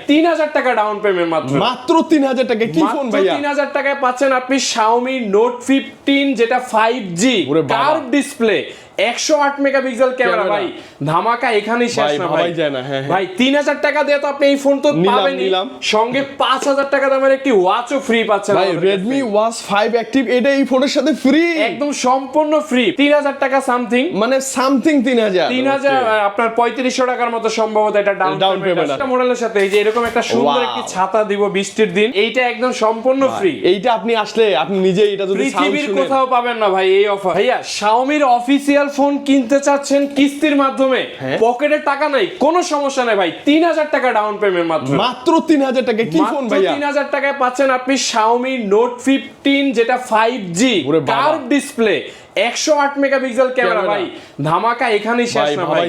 3000 টাকা down payment মাত্র 3000 টাকা কি ফোন ভাইয়া? 3000 টাকায় পাচ্ছেন আপনি Xiaomi Note 15 যেটা 5G curve display 108 megapixel camera ভাই। ধামাকা এখানেই শেষ না ভাই। ভাই 3000 টাকা দিয়ে তো আপনি এই ফোন তো পাবেনই, সঙ্গে 5000 টাকা দামের একটি ওয়াচও ফ্রি পাচ্ছেন ভাই। Redmi Watch 5 Active এটা এই ফোনের সাথে ফ্রি, একদম সম্পূর্ণ ফ্রি। 3000 টাকা সামথিং, মানে সামথিং 3000 আপনার 3500 টাকার মতো সম্ভবত এটা ডাউন পেমেন্ট। এটা মডেলের সাথে এই যে এরকম একটা সুন্দর একটি ছাতা দিব বৃষ্টির দিন, এইটা একদম সম্পূর্ণ ফ্রি। এইটা আপনি আসলে আপনি নিজেই এটা যদি পৃথিবীর কোথাও পাবেন না ভাই এই অফার। ভাইয়া Xiaomi-র অফিশিয়াল ফোন কিনতে চাচ্ছেন কিস্তির মাধ্যমে, পকেটে টাকা নাই, কোনো সমস্যা নাই ভাই। 3000 টাকা ডাউন পেমেন্ট মাত্র 3000 টাকা কি ফোন ভাইয়া? 3000 টাকায় পাচ্ছেন আপনি Xiaomi Note 15 যেটা 5G curve display 108 megapixel camera ভাই। ধামাকা এখানেই শেষ না ভাই।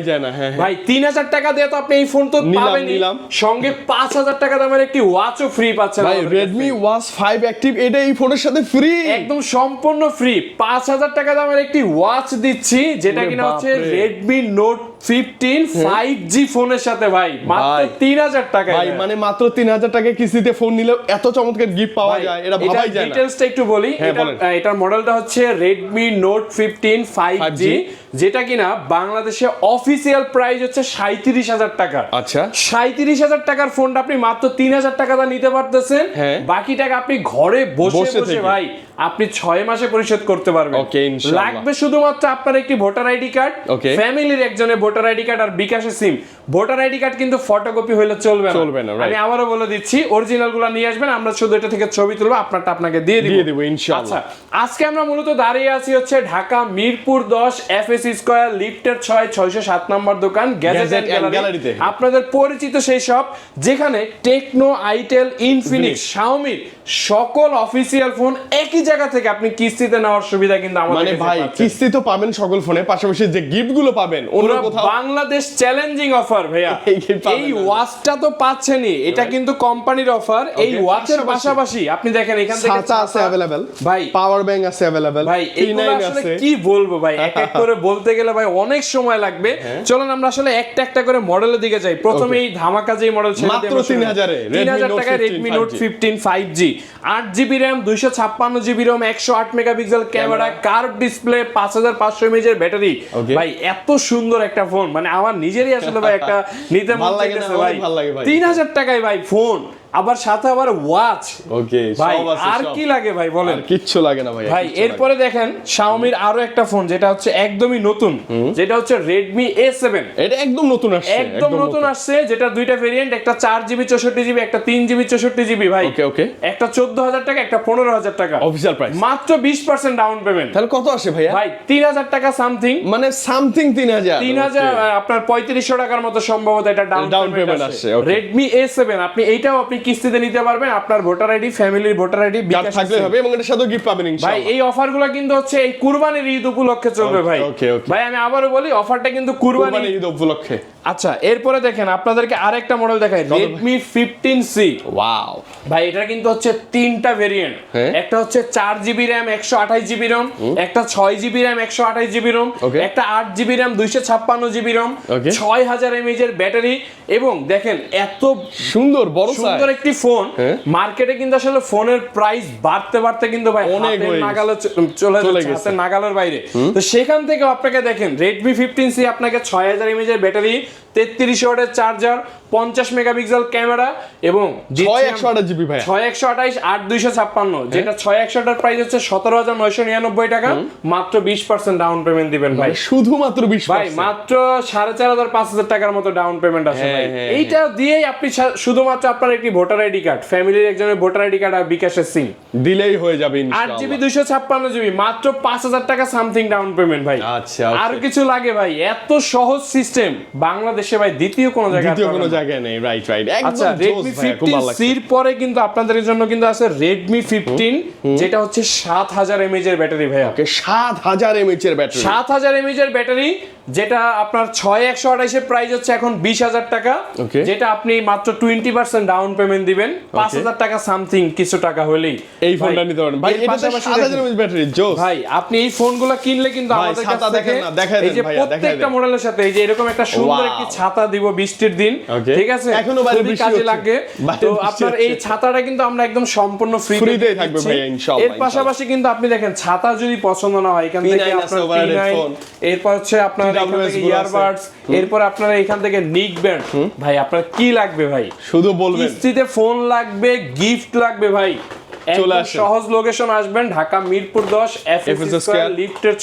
ভাই 3000 টাকা দিয়ে তো আপনি এই ফোন তো পাবেনই, সঙ্গে 5000 টাকা দামের একটি ওয়াচও ফ্রি পাচ্ছেন ভাই। Redmi Watch 5 Active এটা এই ফোনের সাথে ফ্রি, একদম সম্পূর্ণ ফ্রি। 5000 টাকা দামের একটি ওয়াচ দিচ্ছি যেটা কিনা হচ্ছে Redmi Note 15 5G ফোনের সাথে ভাই, মাত্র 3000 টাকা ভাই। মানে মাত্র 3000 টাকা কিস্তিতে ফোন নিলে এত চমৎকার গিফট পাওয়া যায়, এটা ভাবাই যায় না। ডিটেইলসটা একটু বলি। এটার মডেলটা হচ্ছে Redmi Note 15 5G যেটা কিনা বাংলাদেশে অফিশিয়াল প্রাইস হচ্ছে 37000 টাকা। আচ্ছা, 37000 টাকার ফোনটা আপনি মাত্র 3000 টাকা দা নিতে পারতেছেন। বাকি টাকা আপনি ঘরে বসে ভাই আপনি 6 মাসে পরিশোধ করতে পারবেন। ওকে, ইনশাআল্লাহ। লাগবে শুধুমাত্র আপনার একটি ভোটার আইডি কার্ড, ফ্যামিলির একজনের ভোটার আইডি কার্ড আর বিকাশের সিম। ভোটার আইডি কার্ড কিন্তু ফটোকপি হলে চলবে না। আমি আবারও বলে দিচ্ছি, অরিজিনালগুলো নিয়ে আসবেন, আমরা শুধু এটা থেকে ছবি তুলবো, আপনারটা আপনাকে দিয়ে দিব ইনশাআল্লাহ। আচ্ছা, আজকে আমরা মূলত দাঁড়িয়ে আছি হচ্ছে ঢাকা মিরপুর 10 FSC স্কয়ার লিফটের 607 নম্বর দোকান গ্যাজেট এন্ড গ্যালারিতে। আপনাদের পরিচিত সেই শপ যেখানে টেকনো, আইটেল, ইনফিনিক্স, Xiaomi সকল অফিশিয়াল ফোন একই জায়গা থেকে আপনি কিস্তিতে নেওয়ার সুবিধা কিন্তু আমাদের মানে ভাই কিস্তি তো পাবেন সকল ফোনে, পাশাপাশি যে গিফট গুলো পাবেন অন্য কোথাও। বাংলাদেশ চ্যালেঞ্জিং অফার ভাইয়া। এই ওয়াচটা তো পাচ্ছেনই, এটা কিন্তু কোম্পানির অফার। এই ওয়াচের পাশাপাশি আপনি দেখেন এখান থেকে ছাতা আছে अवेलेबल ভাই, পাওয়ার ব্যাংক আছে अवेलेबल ভাই। এগুলো আসলে কি বলবো ভাই, এক এক করে বলতে গেলে ভাই অনেক সময় লাগবে। চলুন আমরা আসলে একটা একটা করে মডেলের দিকে যাই। প্রথমে এই ধামাকা যে মডেল ছিল মাত্র 3000 টাকায় Redmi Note 15 5G 8GB RAM 256GB ROM 108 megapixel camera curve display 5500 mAh এর ব্যাটারি। ভাই এত সুন্দর একটা ফোন, মানে আমার নিজেরই আসলে ভাই একটা নিতে মন চাইতেছে ভাই। 3000 টাকায় ভাই ফোন, আবার সাথে আবার ওয়াচ। ওকে ভাই আর কি লাগে ভাই বলেন? কিচ্ছু লাগে না ভাই। ভাই এরপরে দেখেন Xiaomi-র আরো একটা ফোন যেটা হচ্ছে একদমই নতুন, যেটা হচ্ছে Redmi A7। এটা একদম নতুন আসছে, একদম নতুন আসছে, যেটা দুইটা ভেরিয়েন্ট, একটা 4GB 64GB, একটা 3GB 64GB ভাই। ওকে একটা 14000 টাকা, একটা 15000 টাকা অফিশিয়াল প্রাইস, মাত্র 20% ডাউন পেমেন্ট। তাহলে কত আসে ভাইয়া? ভাই 3000 টাকা সামথিং, মানে সামথিং 3000 আপনার 3500 টাকার মতো সম্ভবত এটা ডাউন পেমেন্ট আসছে। Redmi A7 আপনি এইটাও আপনি কিস্তিতে নিতে পারবেন, আপনার ভোটার আইডি, ফ্যামিলির ভোটার আইডি, বিকাশ থাকলে হবে, এবং এর সাথে গিফট পাবেন ইনশাআল্লাহ। ভাই এই অফারগুলো কিন্তু হচ্ছে এই কুরবানির ঈদ উপলক্ষে চলবে ভাই। ভাই আমি আবারো বলি, অফারটা কিন্তু কুরবানির ঈদ উপলক্ষে। আচ্ছা, এরপরে দেখেন আপনাদেরকে আরেকটা মডেল দেখাই, Redmi 15C। ওয়াও ভাই এটা কিন্তু হচ্ছে তিনটা ভেরিয়েন্ট। একটা হচ্ছে 4GB RAM 128GB ROM, একটা 6GB RAM 128GB ROM, একটা 8GB RAM 256GB ROM, 6000 mAh এর ব্যাটারি। এবং দেখেন এত সুন্দর বড় সুন্দর একটি ফোন, মার্কেটে কিন্তু আসলে ফোনের প্রাইস বাড়তে বাড়তে কিন্তু ভাই হাতের নাগালে চলে যাচ্ছে, নাগালের বাইরে। তো সেখান থেকে আপনাকে দেখেন Redmi 15C আপনাকে 6000 mAh এর ব্যাটারি, 33 ওয়াটের চার্জার, 50 মেগাপিক্সেল ক্যামেরা এবং 6128GB ভাই, 6128 8256, যেটা 6128 এর প্রাইস হচ্ছে 17999 টাকা। মাত্র 20% ডাউন পেমেন্ট দিবেন ভাই, শুধুমাত্র 20%। ভাই মাত্র 4500 5000 টাকার মতো ডাউন পেমেন্ট আছে ভাই। এইটা দিয়েই আপনি শুধুমাত্র আপনার একটি ভোটার আইডি কার্ড, ফ্যামিলির একজনের ভোটার আইডি কার্ড আর বিকাশের সিম দিলেই হয়ে যাবে ইনশাআল্লাহ। 8GB 256GB মাত্র 5000 টাকা সামথিং ডাউন পেমেন্ট ভাই। আচ্ছা, আর কিছু লাগে ভাই? এত সহজ সিস্টেম বাংলাদেশে ভাই দ্বিতীয় কোনো জায়গায় নেই। রাইট আচ্ছা, Redmi 15C এর পরে কিন্তু আপনাদের জন্য কিন্তু আছে Redmi 15, যেটা হচ্ছে 7000 mAh এর ব্যাটারি ভাই। ওকে, 7000 mAh এর ব্যাটারি, 7000 mAh এর ব্যাটারি, যেটা আপনার 6128 এর প্রাইস হচ্ছে এখন 20000 টাকা, যেটা আপনি মাত্র 20% ডাউন পেমেন্ট দিবেন, 5000 টাকা সামথিং কিছু টাকা হলেই এই ফোনটা নিতে পারেন ভাই। এটা 7000 mAh ব্যাটারি জোস ভাই। আপনি এই ফোনগুলো কিনলে কিন্তু আমাদের কাছ থেকে এই যে প্রত্যেকটা মডেলের সাথে এই যে এরকম একটা সুন্দর একটি ছাতা দিব বৃষ্টির দিন, ঠিক আছে, এখনো বাইরে খুবই কাজে লাগে। তো আপনার এই ছাতাটা কিন্তু আমরা একদম সম্পূর্ণ ফ্রিতে থাকবে ভাই ইনশাআল্লাহ। এর পাশাপাশি কিন্তু আপনি দেখেন ছাতা যদি পছন্দ না হয় এখান থেকে আপনার P9, এরপর হচ্ছে আপনার এখান থেকে ইয়ারবাডস, এরপর আপনার এখান থেকে নিক ব্যান্ড। ভাই আপনার কি লাগবে ভাই, শুধু বলবেন। কিস্তিতে ফোন লাগবে, গিফট লাগবে ভাই, চলে একদম সহজ লোকেশন আসবেন, ঢাকা মিরপুর 10 FS স্কয়ার লিফটের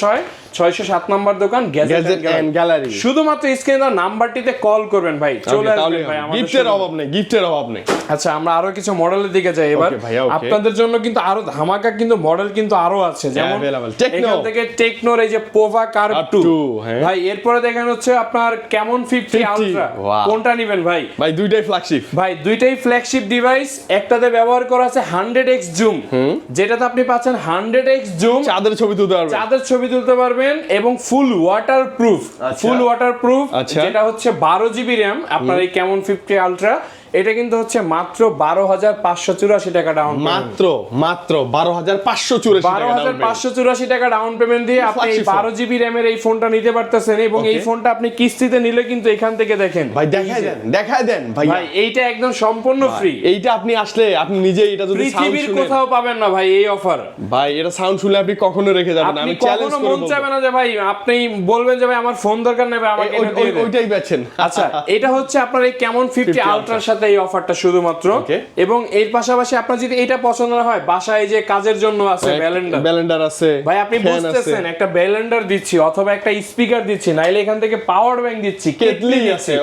607 নম্বর দোকান গ্যাজেট এন্ড গ্যালারি। শুধুমাত্র স্ক্রিনে নাম্বারটিতে কল করবেন ভাই, চলে আসবেন ভাই। আমাদের গিফটের অভাব নেই। আচ্ছা আমরা আরো কিছু মডেলের দিকে যাই এবার। আপনাদের জন্য কিন্তু আরো ধামাকা কিন্তু মডেল কিন্তু আরো আছে, যেমন এখান থেকে টেকনোর এই যে পোভা কার্ভ 2 ভাই, এরপরে দেখেন হচ্ছে আপনার ক্যামন 50 আলট্রা। কোনটা নেবেন ভাই? ভাই দুইটাই ফ্ল্যাগশিপ ভাই, দুইটাই ফ্ল্যাগশিপ ডিভাইস। একটাতে ব্যবহার করা আছে 100x জুম, যেটাতে আপনি পাচ্ছেন 100x জুম, চাঁদের ছবি তুলতে পারবেন এবং ফুল ওয়াটারপ্রুফ, যেটা হচ্ছে 12GB RAM। আপনার এই ক্যামন 50 আলট্রা এটা কিন্তু হচ্ছে মাত্র 12584 টাকা ডাউন, মাত্র 12584 টাকা ডাউন পেমেন্ট দিয়ে আপনি 12GB RAM এর এই ফোনটা নিতে পারতেছেন। এবং এই ফোনটা আপনি কিস্তিতে নিলে কিন্তু এখান থেকে দেখেন ভাই, দেখায় দেন ভাই, এইটা একদম সম্পূর্ণ ফ্রি। এইটা আপনি আসলে আপনি নিজেই এটা যদি পৃথিবীর কোথাও পাবেন না ভাই এই অফার। ভাই এটা সাউন্ড শুনলে আপনি কখনো রেখে যাবেন না, আমি চ্যালেঞ্জ করব। মন চাইবে না যে ভাই আপনি বলবেন যে ভাই আমার ফোন দরকার নেই, আমাকে এটা দিয়ে দেন, ওইটাই বেচেন। আচ্ছা এটা হচ্ছে আপনার এই ক্যামন 50 আলট্রার সাথে এই অফারটা শুধুমাত্র। এবং এর পাশাপাশি আপনার যদি এটা পছন্দ না হয়, বাসায় যে কাজের জন্য আছে ব্যালেন্ডার আছে ভাই, আপনি বুঝতেছেন একটা ব্যালেন্ডার দিচ্ছি অথবা একটা স্পিকার দিচ্ছি, নাইলে এখান থেকে পাওয়ার ব্যাংক দিচ্ছি, কেটলি আছে,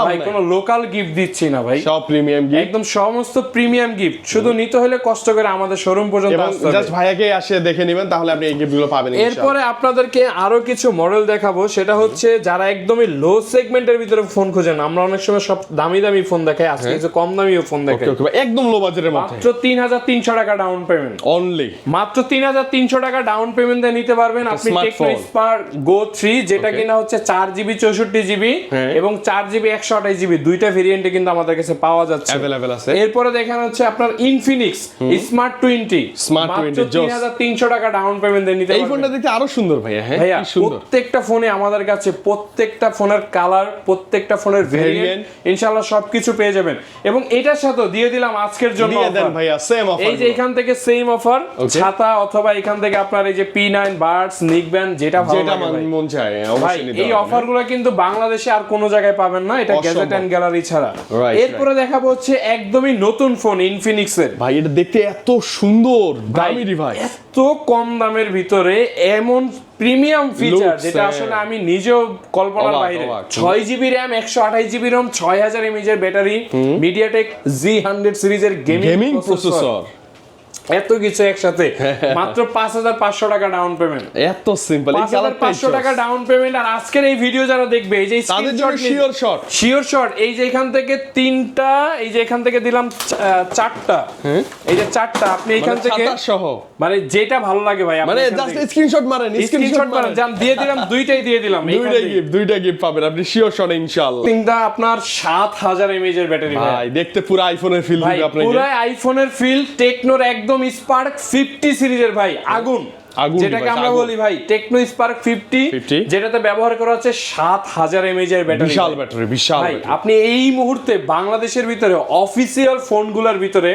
ভাই কোনো লোকাল গিফট দিচ্ছি না ভাই, সব প্রিমিয়াম গিফট, একদম সমস্ত প্রিমিয়াম গিফট। শুধু নিতে হলে কষ্ট করে আমাদের শোরুম পর্যন্ত আসতে হবে, জাস্ট ভাইয়াকে আসে দেখে নেবেন, তাহলে আপনি এই গিফটগুলো পাবেন ইনশাআল্লাহ। এরপরে আপনাদেরকে আরো কিছু মডেল দেখাবো, সেটা হচ্ছে যারা একদমই লো সেগমেন্টের ভিতরে ফোন খোঁজেন। আমরা অনেক সময় সব দামি ফোন দেখাই, আজকে কিছু কম দামিও ফোন দেখাই, একদম লো বাজেটের মধ্যে। মাত্র 3300 টাকা ডাউন পেমেন্ট অনলি, মাত্র 3300 টাকা ডাউন পেমেন্ট দিয়ে নিতে পারবেন আপনি টেকনো স্পার্ক গো 3, যেটা কিনা হচ্ছে 4GB 64GB এবং 4GB 128GB দুইটা ভেরিয়েন্টে কিন্তু আমাদের কাছে পাওয়া যাচ্ছে, अवेलेबल আছে। এরপরে দেখেন হচ্ছে আপনার ইনফিনিক্স স্মার্ট 20 3300 টাকা ডাউন পেমেন্ট দিয়ে নিতে পারবেন। এই ফোনটা দেখতে আরো সুন্দর ভাইয়া, হ্যাঁ কি সুন্দর। প্রত্যেকটা ফোনে আমাদের কাছে প্রত্যেকটা ফোনের কালার, প্রত্যেকটা ফোনের ভেরিয়েন্ট ইনশাআল্লাহ সবকিছু পেয়ে যাবেন। এবং এটার সাথে দিয়ে দিলাম আজকের জন্য এই যে এখান থেকে সেম অফার, ছাতা অথবা এখান থেকে আপনার এই যে P9 বাডস, নিক ব্যান্ড, যেটা মন চায় অবশ্যই নিতে এই অফারগুলো কিন্তু বাংলাদেশে আর কোনো জায়গায় পাবেন না, এটা গ্যাজেট এন্ড গ্যালারি ছাড়া। এরপরে দেখাবো হচ্ছে একদমই নতুন ফোন ইনফিনিক্সের। ভাই এটা দেখতে এত সুন্দর, দামি ডিভাইস, এত কম দামের ভিতরে এমন প্রিমিয়াম ফিচার যেটা আসলে আমি নিজেও কল্পনার বাইরে। 6GB RAM 128GB ROM 6000 mAh এর ব্যাটারি, MediaTek Z100 সিরিজের গেমিং প্রসেসর, এত কিছু একসাথে মাত্র 5500 টাকা ডাউন পেমেন্ট। এত সিম্পল, 5500 টাকা ডাউন পেমেন্ট। আর আজকের এই ভিডিও যারা দেখবে, এই যে তাদের জন্য শিওর শট, এই যে এখান থেকে 3টা, এই যে এখান থেকে দিলাম 4টা, এই যে 4টা আপনি এখান থেকে সহ মানে যেটা ভালো লাগে ভাই, মানে জাস্ট স্ক্রিনশট মারেন, জান দিয়ে দিলাম, দুইটাই দিয়ে দিলাম, দুইটা গিফট পাবেন আপনি শিওর শট ইনশাআল্লাহ। তিনটা আপনার 7000 mAh এর ব্যাটারি ভাই, দেখতে পুরো আইফোনের ফিল দিবে আপনাকে, পুরো আইফোনের ফিল। টেকনোর একদম স্পার্ক 50 সিরিজের ভাই, আগুন যেটাকে আমরা বলি ভাই টেকনো স্পার্ক 50, যেটাতে ব্যবহার করা হচ্ছে 7000 mAh এর ব্যাটারি, বিশাল ভাই। আপনি এই মুহূর্তে বাংলাদেশের ভিতরে অফিসিয়াল ফোনগুলোর ভিতরে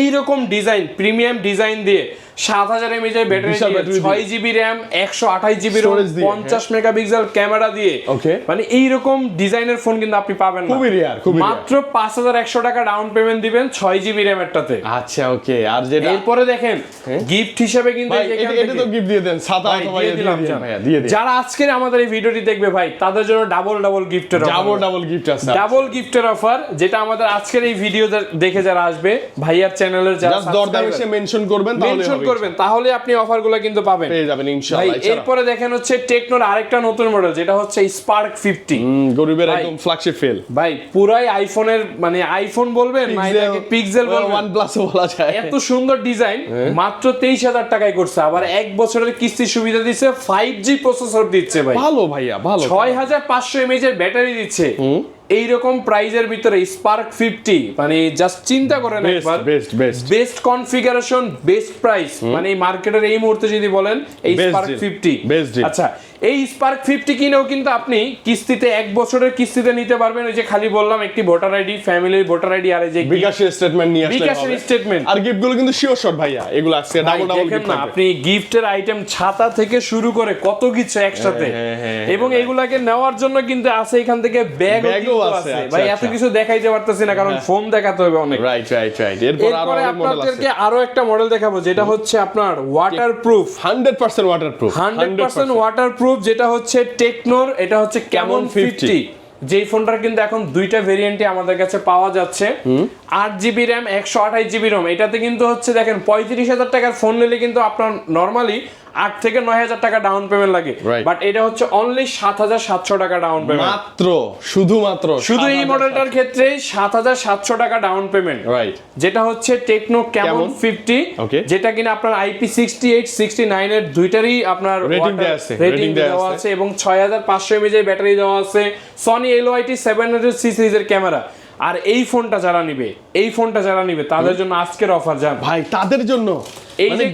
এইরকম ডিজাইন, প্রিমিয়াম ডিজাইন দিয়ে 7000 mAh এর battery, 6GB RAM 128GB ROM 50 megapixel camera দিয়ে, মানে এইরকম ডিজাইনের ফোন কিন্তু আপনি পাবেন না, খুবই রিয়ার। মাত্র 5100 টাকা ডাউন পেমেন্ট দিবেন 6GB RAM এরটাতে। আচ্ছা ওকে, আর যেটা এরপরে দেখেন গিফট হিসেবে কিন্তু এটা তো গিফট দিয়ে দেন, ছাতা অথবা দিয়ে দেন। যারা আজকে আমাদের এই ভিডিওটি দেখবে ভাই, তাদের জন্য ডাবল গিফটের গিফট আছে, ডাবল গিফটের অফার, যেটা আমাদের আজকের এই ভিডিও দেখে যারা আসবে ভাইয়ার চ্যানেলের যারা দরদাম এসে মেনশন করবেন, তাহলে হবে করবেন তাহলে আপনি অফারগুলো কিন্তু পাবেন, পেয়ে যাবেন ইনশাআল্লাহ। এরপরে দেখেন হচ্ছে টেকনোর আরেকটা নতুন মডেল যেটা হচ্ছে স্পার্ক 50, গরিবের একদম ফ্ল্যাগশিপ ফেল ভাই পুরাই আইফোনের মানে আইফোন বলবেন না এটাকে পিক্সেল বলবেন, OnePlus বলা যায়। এত সুন্দর ডিজাইন মাত্র 23,000 টাকায় করছে, আবার 1 বছরের কিস্তি সুবিধা দিচ্ছে, 5G প্রসেসর দিচ্ছে ভাই, ভালো ভাইয়া ভালো, 6500 mAh এর ব্যাটারি দিচ্ছে। এইরকম প্রাইজের ভিতরে স্পার্ক 50 মানে জাস্ট চিন্তা করেন একবার, বেস্ট কনফিগারেশন বেস্ট প্রাইস, মানে মার্কেটের এই মুহূর্তে যদি বলেন এই স্পার্ক 50। আচ্ছা এই স্পার্ক 50 কিনেও কিন্তু আপনি কিস্তিতে 1 বছরের কিস্তিতে নিতে পারবেন, ওই যে খালি বললাম একটি ভোটার আইডি, ফ্যামিলির ভোটার আইডি, আর এই যে বিকাশের স্টেটমেন্ট নিয়ে আসলে বিকাশের স্টেটমেন্ট, আর গিফটগুলো কিন্তু শিওর শট ভাইয়া, এগুলো আছে ডাবল দেখেন না আপনি গিফটের আইটেম ছাতা থেকে শুরু করে কত কিছু একসাথে, এবং এগুলাকে নেওয়ার জন্য কিন্তু আছে এখান থেকে ব্যাগও আছে ভাই, এত কিছু দেখাইতে পারতেছি না কারণ ফোন দেখাতে হবে অনেক। রাইট এরপরে আপনাদেরকে আরো একটা মডেল দেখাবো যেটা হচ্ছে আপনার ওয়াটারপ্রুফ, 100% ওয়াটারপ্রুফ, 100% ওয়াটারপ্রুফ, যেটা হচ্ছে টেকনোর, এটা হচ্ছে ক্যামন 50, যেই ফোনটার কিন্তু এখন দুইটা ভেরিয়েন্টে আমাদের কাছে পাওয়া যাচ্ছে, 8GB RAM 128GB ROM। এটাতে কিন্তু হচ্ছে দেখেন 35,000 টাকার ফোন নিলে কিন্তু আপনার নরমালি 8 থেকে 9,000 টাকা ডাউন পেমেন্ট লাগে, বাট এটা হচ্ছে অনলি 7,700 টাকা ডাউন পেমেন্ট, মাত্র শুধু এই মডেলটার ক্ষেত্রে 7,700 টাকা ডাউন পেমেন্ট, রাইট, যেটা হচ্ছে টেকনো ক্যামন 50, যেটা কিনা আপনার IP68 69 এর দুইটারই আপনার রেটিং দেওয়া আছে এবং 6500 mAh এর ব্যাটারি দেওয়া আছে, সনি LYT 700 সিরিজের ক্যামেরা। আর এই ফোনটা যারা নিবে তাদের জন্য আজকের অফার জান ভাই, তাদের জন্য এই যে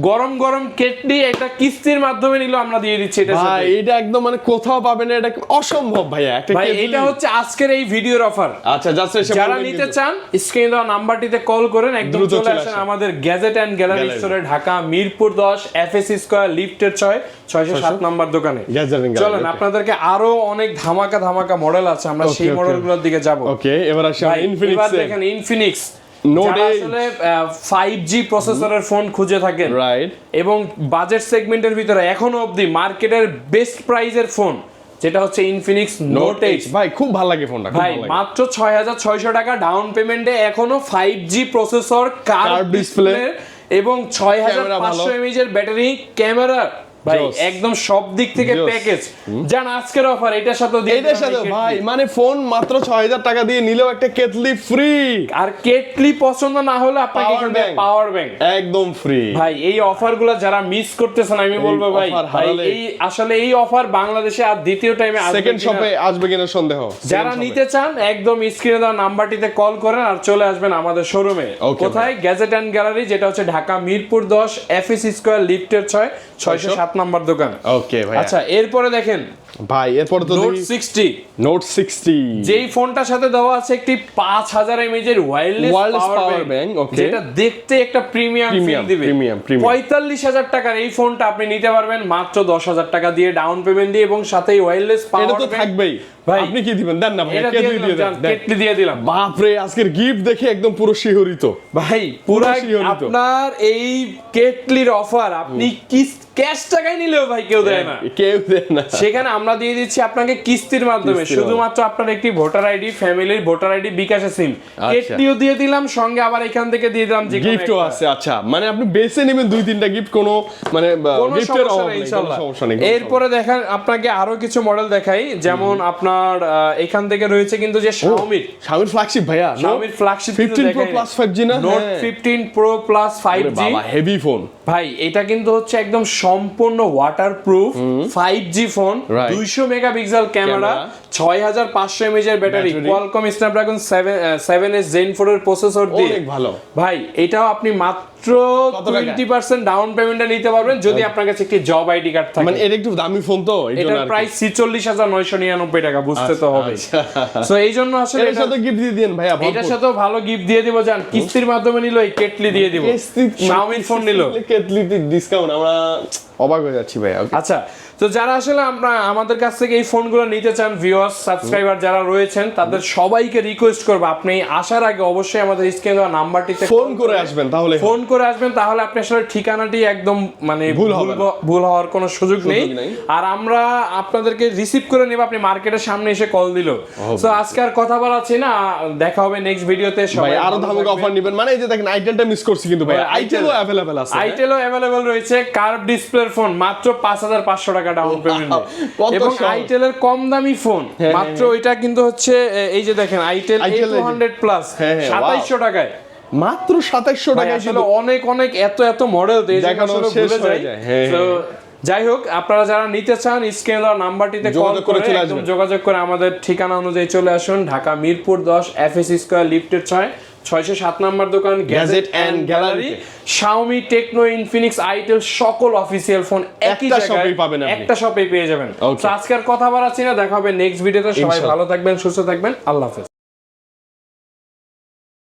গরম কেটলি একটা কিস্তির মাধ্যমে নিলো আমরা দিয়ে দিচ্ছি, এটা ভাই এটা একদম মানে কোথাও পাবেন না, এটা অসম্ভব ভাইয়া, একটা ভাই এটা হচ্ছে আজকের এই ভিডিওর অফার। আচ্ছা জাস্ট যারা নিতে চান স্ক্রিনে দেওয়া নাম্বারটিতে কল করেন, একদম চলে আসেন আমাদের গ্যাজেট এন্ড গ্যালারি স্টোরে, ঢাকা মিরপুর 10 FSC স্কয়ার লিফটের 607 নাম্বার দোকানে। চলেন আপনাদেরকে আরো অনেক ধামাকা মডেল আছে, আমরা সেই মডেলগুলোর দিকে যাব। ওকে এবার আসি ইনফিনিক্স, এবার দেখেন ইনফিনিক্স যারা আসলে 5G প্রসেসরের ফোন খুঁজে থাকেন, রাইট, এবং বাজেট সেগমেন্টের ভিতরে এখনো অবধি মার্কেটের বেস্ট প্রাইজের ফোন যেটা হচ্ছে ইনফিনিক্স নোট 8, ভাই খুব ভালো লাগে ফোনটা, ভাই মাত্র 6,600 টাকা ডাউন পেমেন্টে এখনো 5G প্রসেসর, কার্ভ ডিসপ্লে এবং 6500 mAh এর ব্যাটারি, ক্যামেরা, ভাই একদম সব দিক থেকে প্যাকেজ। জান আজকের অফার এটার সাথে ভাই মানে ফোন মাত্র 6,000 টাকা দিয়ে নিলেও একটা কেটলি ফ্রি, আর কেটলি পছন্দ না হলে আপনাকে এখানে পাওয়ার ব্যাংক একদম ফ্রি। ভাই এই অফারগুলো যারা মিস করতেছেন আমি বলবো ভাই এই আসলে এই অফার বাংলাদেশে আর দ্বিতীয় টাইমে আসবে, সেকেন্ড শপে আসবে কিনা সন্দেহ। যারা নিতে চান একদম স্ক্রিনে দেওয়া নাম্বারটিতে কল করেন আর চলে আসবেন আমাদের শোরুমে। কোথায়? গ্যাজেট এন্ড গ্যালারি, যেটা হচ্ছে ঢাকা মিরপুর 10 FSC স্কয়ার লিফটের 607 নাম্বার দোকান। ওকে ভাই, আচ্ছা এরপরে দেখেন ভাই, এরপর তো নোট 60 যেই ফোনটার সাথে দেওয়া আছে একটি 5000 mAh এর ওয়্যারলেস পাওয়ার ব্যাংক, যেটা দেখতে একটা প্রিমিয়াম ফিল দিবে। 45,000 টাকার এই ফোনটা আপনি নিতে পারবেন মাত্র 10,000 টাকা দিয়ে ডাউন পেমেন্ট দিয়ে, এবং সাথেই ওয়্যারলেস পাওয়ার ব্যাংক। এটা তো থাকবেই ভাই, আপনি কি দিবেন? দেন না ভাই, কেটলি দিয়ে দিলাম। বাপ রে, আজকের গিফট দেখে একদম পুরো শিহরিত ভাই, পুরো আপনার এই কেটলির অফার আপনি ক্যাশ টাকায় নিলেও ভাই কেউ দেয় না, সেখানে আমরা দিয়ে দিচ্ছি আপনাকে কিস্তির মাধ্যমে, শুধুমাত্র আপনার একটি ভোটার আইডি, ফ্যামিলির ভোটার আইডি, বিকাশের সিম, কেটলিও দিয়ে দিলাম, সঙ্গে আবার এখান থেকে দিয়ে দিলাম যে গিফটও আছে। আচ্ছা মানে আপনি বেছে নেবেন 2-3টা গিফট, কোনো মানে গিফটের অভাব নেই, ইনশাআল্লাহ। এরপরে দেখেন আপনাকে আরো কিছু মডেল দেখাই, যেমন আপনার এখান থেকে রয়েছে কিন্তু যে শাওমির ফ্ল্যাগশিপ ভাইয়া, শাওমির ফ্ল্যাগশিপ 15 Pro Plus 5G না, নোট 15 Pro Plus 5G, বাবা হেভি ফোন ভাই। এটা কিন্তু হচ্ছে একদম সম্পূর্ণ waterproof 5G phone, 200 megapixel camera, 6500 mAh এর battery, Qualcomm Snapdragon 7S Gen 4 এর প্রসেসর দিয়ে, অনেক ভালো ভাই। এটাও আপনি মাত্র 20% ডাউন পেমেন্টে নিতে পারবেন যদি আপনার কাছে একটি জব আইডি কার্ড থাকে। মানে এটা একটু দামি ফোন তো, এটার প্রাইস 46,999 টাকা, বুঝতে তো হবে। সো এই জন্য আসলে এর সাথে গিফট দিয়ে দেন ভাইয়া, এটার সাথেও ভালো গিফট দিয়ে দিব। জান কিস্তির মাধ্যমে নিলো এই কেটলি দিয়ে দিব, শাওমির ফোন নিলো কেটলি ডিসকাউন্ট, আমরা অবাক হয়ে যাচ্ছি ভাই। আচ্ছা তো যারা আসলে আমরা আমাদের কাছ থেকে এই ফোনগুলো নিতে চান, ভিউয়ার্স সাবস্ক্রাইবার যারা রয়েছেন তাদের সবাইকে রিকোয়েস্ট করব আপনি আসার আগে অবশ্যই আমাদের স্ক্রিনে দেওয়া নাম্বারটিতে ফোন করে আসবেন, তাহলে আপনি আসলে ঠিকানাটি একদম মানে ভুল হওয়ার কোনো সুযোগ নেই। আর আমরা আপনাদেরকে রিসিভ করে নেব, আপনি মার্কেটের সামনে এসে কল দিল। তো আজকে আর কথা বলাচ্ছি না, দেখা হবে নেক্সট ভিডিওতে। সবাই আরো ধামাকা অফার নেবেন, মানে এই যে দেখেন আইটেলটা মিস করছি কিন্তু ভাই, আইটেলও अवेलेबल আছে, আইটেলও अवेलेबल রয়েছে। কার্ভ ডিসপ্লের ফোন মাত্র 5500 টাকা ডাউন পেমেন্ট, এবং আইটেলের কম দামি ফোন মাত্র এটা কিন্তু হচ্ছে এই যে দেখেন আইটেল A200 প্লাস 2700 টাকায়, মাত্র 2700 টাকায়। আসলে অনেক অনেক এত মডেল দেখানো শেষ হয়ে যায়। তো যাই হোক, আপনারা যারা নিতে চান স্ক্রিনে দেওয়া নাম্বারটিতে কল করে একদম যোগাযোগ করে আমাদের ঠিকানা অনুযায়ী চলে আসুন। ঢাকা মিরপুর 10 FS স্কয়ার লিফটের 607 নাম্বার দোকান, gadget and gallery. Xiaomi, Tecno, Infinix, itel সকল অফিসিয়াল ফোন একই জায়গায় পাবেন, একটা শপে পেয়ে যাবেন। তো আজকের কথা বাড়াচ্ছি না, দেখা হবে নেক্সট ভিডিওতে। সবাই ভালো থাকবেন, সুস্থ থাকবেন, আল্লাহ হাফেজ।